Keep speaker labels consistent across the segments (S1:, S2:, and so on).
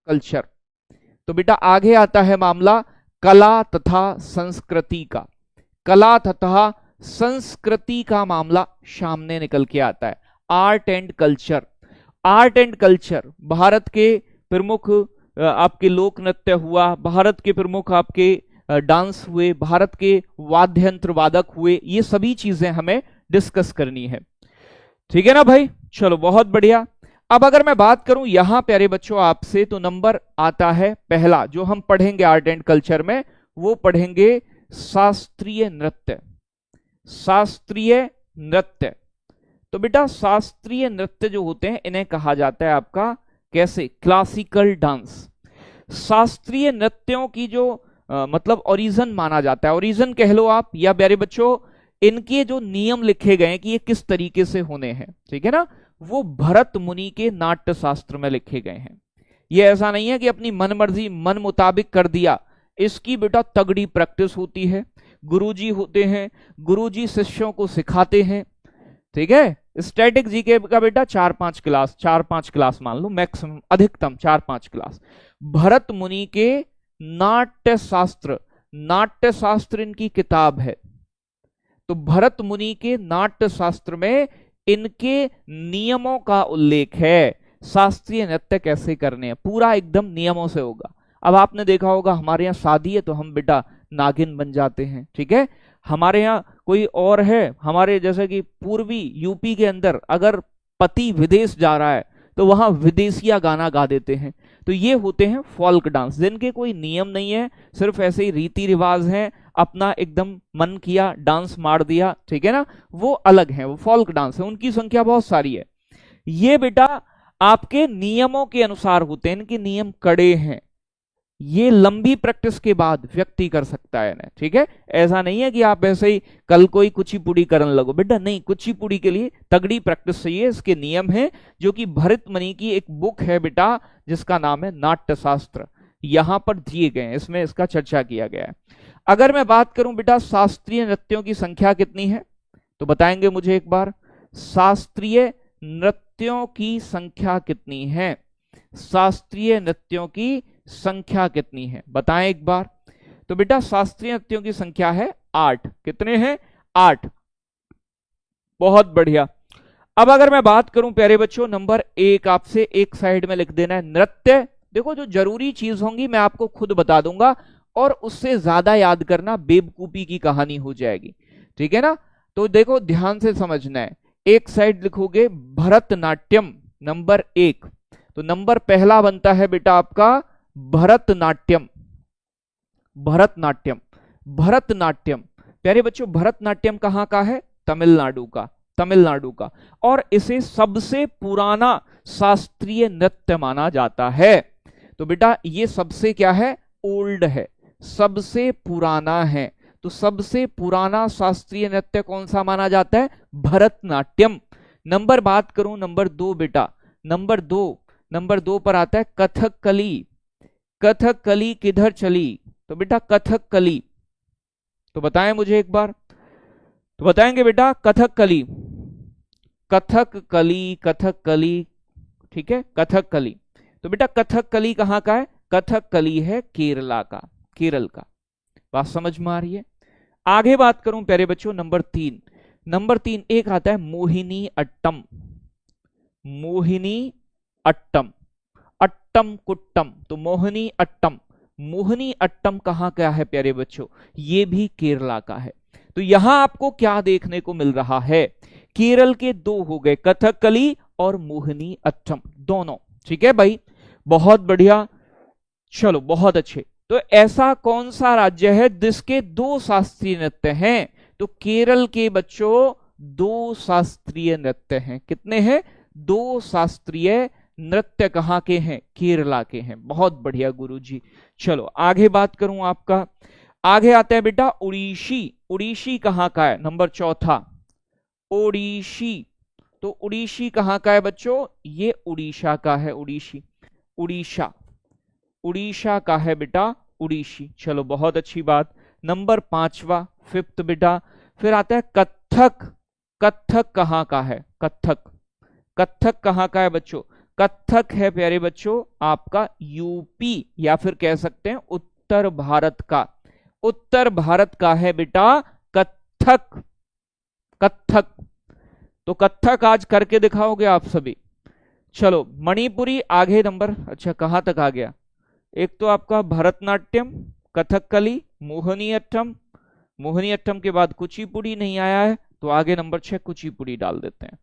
S1: Culture. तो बेटा आगे आता है मामला कला तथा संस्कृति का। कला तथा संस्कृति का मामला सामने निकल के आता है। Art and culture. Art and culture, Bharat के प्रमुख आपके लोक नृत्य हुआ, भारत के प्रमुख आपके डांस हुए, भारत के वाद्य यंत्र वादक हुए, ये सभी चीजें हमें डिस्कस करनी है। ठीक है ना भाई, चलो बहुत बढ़िया। अब अगर मैं बात करूं यहां प्यारे बच्चों आपसे, तो नंबर आता है पहला जो हम पढ़ेंगे आर्ट एंड कल्चर में, वो पढ़ेंगे शास्त्रीय नृत्य। शास्त्रीय नृत्य। तो बेटा शास्त्रीय नृत्य जो होते हैं इन्हें कहा जाता है आपका कैसे, क्लासिकल डांस। शास्त्रीय नृत्यों की जो मतलब ओरिजिन माना जाता है, ओरिजिन कह लो आप, या प्यारे बच्चों इनके जो नियम लिखे गए हैं कि ये किस तरीके से होने हैं, ठीक है ना, वो भरत मुनि के नाट्य शास्त्र में लिखे गए हैं। ये ऐसा नहीं है कि अपनी मन मर्जी मन मुताबिक कर दिया, इसकी बेटा तगड़ी प्रैक्टिस होती है, गुरुजी होते हैं, गुरुजी शिष्यों को सिखाते हैं। ठीक है, स्टैटिक जीके का बेटा 4-5 क्लास मान लो मैक्सिमम, अधिकतम 4-5 क्लास। भरत मुनि के नाट्य शास्त्र, नाट्य शास्त्र इनकी किताब है। तो भरत मुनि के नाट्य शास्त्र में इनके नियमों का उल्लेख है, शास्त्रीय नृत्य कैसे करने हैं, पूरा एकदम नियमों से होगा। अब आपने देखा होगा हमारे यहाँ शादी है तो हम बेटा नागिन बन जाते हैं, ठीक है। हमारे यहाँ कोई और है, हमारे जैसे कि पूर्वी यूपी के अंदर अगर पति विदेश जा रहा है तो वहां विदेशिया गाना गा देते हैं। तो ये होते हैं फोल्क डांस, जिनके कोई नियम नहीं है, सिर्फ ऐसे ही रीति रिवाज हैं, अपना एकदम मन किया डांस मार दिया, ठीक है ना, वो अलग है, वो फोल्क डांस है, उनकी संख्या बहुत सारी है। ये बेटा आपके नियमों के अनुसार होते हैं, इनके नियम कड़े हैं, ये लंबी प्रैक्टिस के बाद व्यक्ति कर सकता है ना, ठीक है। ऐसा नहीं है कि आप ऐसे ही कल कोई कुचिपुड़ी करने लगो, बेटा नहीं, कुचिपुड़ी के लिए तगड़ी प्रैक्टिस चाहिए, इसके नियम हैं, जो कि भरत मुनि की एक बुक है बेटा जिसका नाम है नाट्य शास्त्र, यहां पर दिए गए हैं, इसमें इसका चर्चा किया गया है। अगर मैं बात करूं बेटा शास्त्रीय नृत्यों की संख्या कितनी है, तो बताएंगे मुझे एक बार, शास्त्रीय नृत्यों की संख्या कितनी है, शास्त्रीय नृत्यों की संख्या कितनी है, बताएं एक बार। तो बेटा शास्त्रीय नृत्यों की संख्या है 8। कितने हैं? 8। बहुत बढ़िया। अब अगर मैं बात करूं प्यारे बच्चों, नंबर 1 आपसे एक साइड में लिख देना है नृत्य। देखो जो जरूरी चीज होंगी मैं आपको खुद बता दूंगा, और उससे ज्यादा याद करना बेवकूफी की कहानी हो जाएगी, ठीक है ना। तो देखो ध्यान से समझना है, एक साइड लिखोगे भरतनाट्यम नंबर 1, तो नंबर पहला बनता है बेटा आपका भरतनाट्यम। भरतनाट्यम, भरतनाट्यम प्यारे बच्चों, भरतनाट्यम कहां का है? तमिलनाडु का, तमिलनाडु का, और इसे सबसे पुराना शास्त्रीय नृत्य माना जाता है। तो बेटा ये सबसे क्या है? ओल्ड है, सबसे पुराना है। तो सबसे पुराना शास्त्रीय नृत्य कौन सा माना जाता है? भरतनाट्यम। नंबर बात करूं नंबर 2 बेटा, नंबर 2 पर आता है कथकली। कथकली किधर चली? तो बेटा कथकली, तो बताएं मुझे एक बार, तो बताएंगे बेटा कथकली, कथकली, कथकली, ठीक है, कथकली। तो बेटा कथकली कहां का है? कथकली है केरला का, केरल का। बात समझ में आ रही है? आगे बात करूं प्यारे बच्चों नंबर 3, नंबर 3 एक आता है मोहिनी अट्टम। मोहिनी अट्टम, अट्टम कुट्टम, तो मोहिनी अट्टम। मोहिनी अट्टम कहां का है प्यारे बच्चों? ये भी केरला का है। तो यहां आपको क्या देखने को मिल रहा है? केरल के 2 हो गए, कथकली और मोहिनी अट्टम दोनों, ठीक है भाई, बहुत बढ़िया, चलो बहुत अच्छे। तो ऐसा कौन सा राज्य है जिसके 2 शास्त्रीय नृत्य हैं? तो केरल के बच्चों 2 शास्त्रीय नृत्य हैं। कितने हैं? 2 शास्त्रीय नृत्य कहां के हैं? केरला के हैं। बहुत बढ़िया गुरुजी। चलो आगे बात करूं आपका, आगे आता है बेटा उड़ीसी। उड़ीसी कहां का है? नंबर 4, ओडिशी। तो उड़ीसी कहां का है बच्चों? ये उड़ीसा का है, उड़ीसी, उड़ीसा, उड़ीसा का है बेटा उड़ीसी। चलो बहुत अच्छी बात। नंबर 5 5 बेटा, फिर आता है कथक। कथक कहां का है? कथक, कथक कहां का है बच्चों? कथक है प्यारे बच्चों आपका यूपी या फिर कह सकते हैं उत्तर भारत का, उत्तर भारत का है बेटा कथक। कथक तो कथक आज करके दिखाओगे आप सभी। चलो मणिपुरी आगे नंबर, अच्छा कहां तक आ गया, एक तो आपका भरतनाट्यम, कथकली, मोहिनीअट्टम, मोहिनीअट्टम के बाद कुचिपुड़ी नहीं आया है तो आगे नंबर 6 कुचिपुड़ी डाल देते हैं।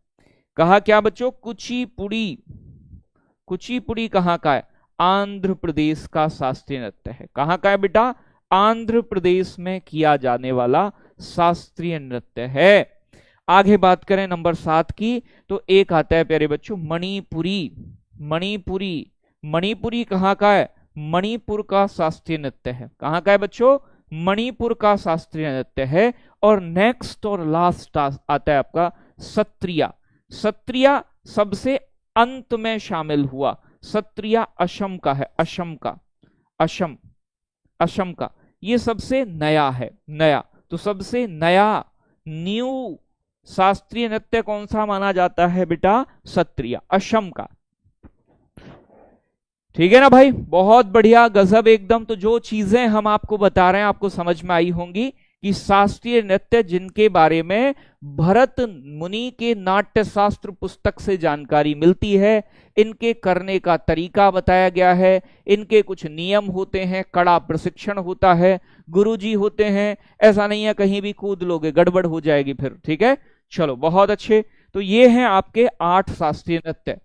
S1: कहा क्या बच्चों, कुचिपुड़ी। कुचिपुड़ी कहां का है, आंध्र प्रदेश का शास्त्रीय नृत्य है। कहां का है बेटा, आंध्र प्रदेश में किया जाने वाला शास्त्रीय नृत्य है। आगे बात करें नंबर 7 की तो एक आता है प्यारे बच्चों मणिपुरी। मणिपुरी, मणिपुरी कहां का है, मणिपुर का शास्त्रीय नृत्य है। कहां का है बच्चों, मणिपुर का शास्त्रीय नृत्य है। और नेक्स्ट और लास्ट आता है आपका सत्रिया। सत्रिया सबसे अंत में शामिल हुआ, सत्रिया असम का है, असम का, असम, असम का, ये सबसे नया है, नया। तो सबसे नया न्यू शास्त्रीय नृत्य कौन सा माना जाता है बेटा, सत्रिया, असम का। ठीक है ना भाई, बहुत बढ़िया, गजब एकदम। तो जो चीजें हम आपको बता रहे हैं आपको समझ में आई होंगी कि शास्त्रीय नृत्य जिनके बारे में भरत मुनि के नाट्य शास्त्र पुस्तक से जानकारी मिलती है, इनके करने का तरीका बताया गया है, इनके कुछ नियम होते हैं, कड़ा प्रशिक्षण होता है, गुरुजी होते हैं, ऐसा नहीं है कहीं भी कूद लोगे गड़बड़ हो जाएगी फिर। ठीक है, चलो बहुत अच्छे। तो ये हैं आपके 8 शास्त्रीय नृत्य।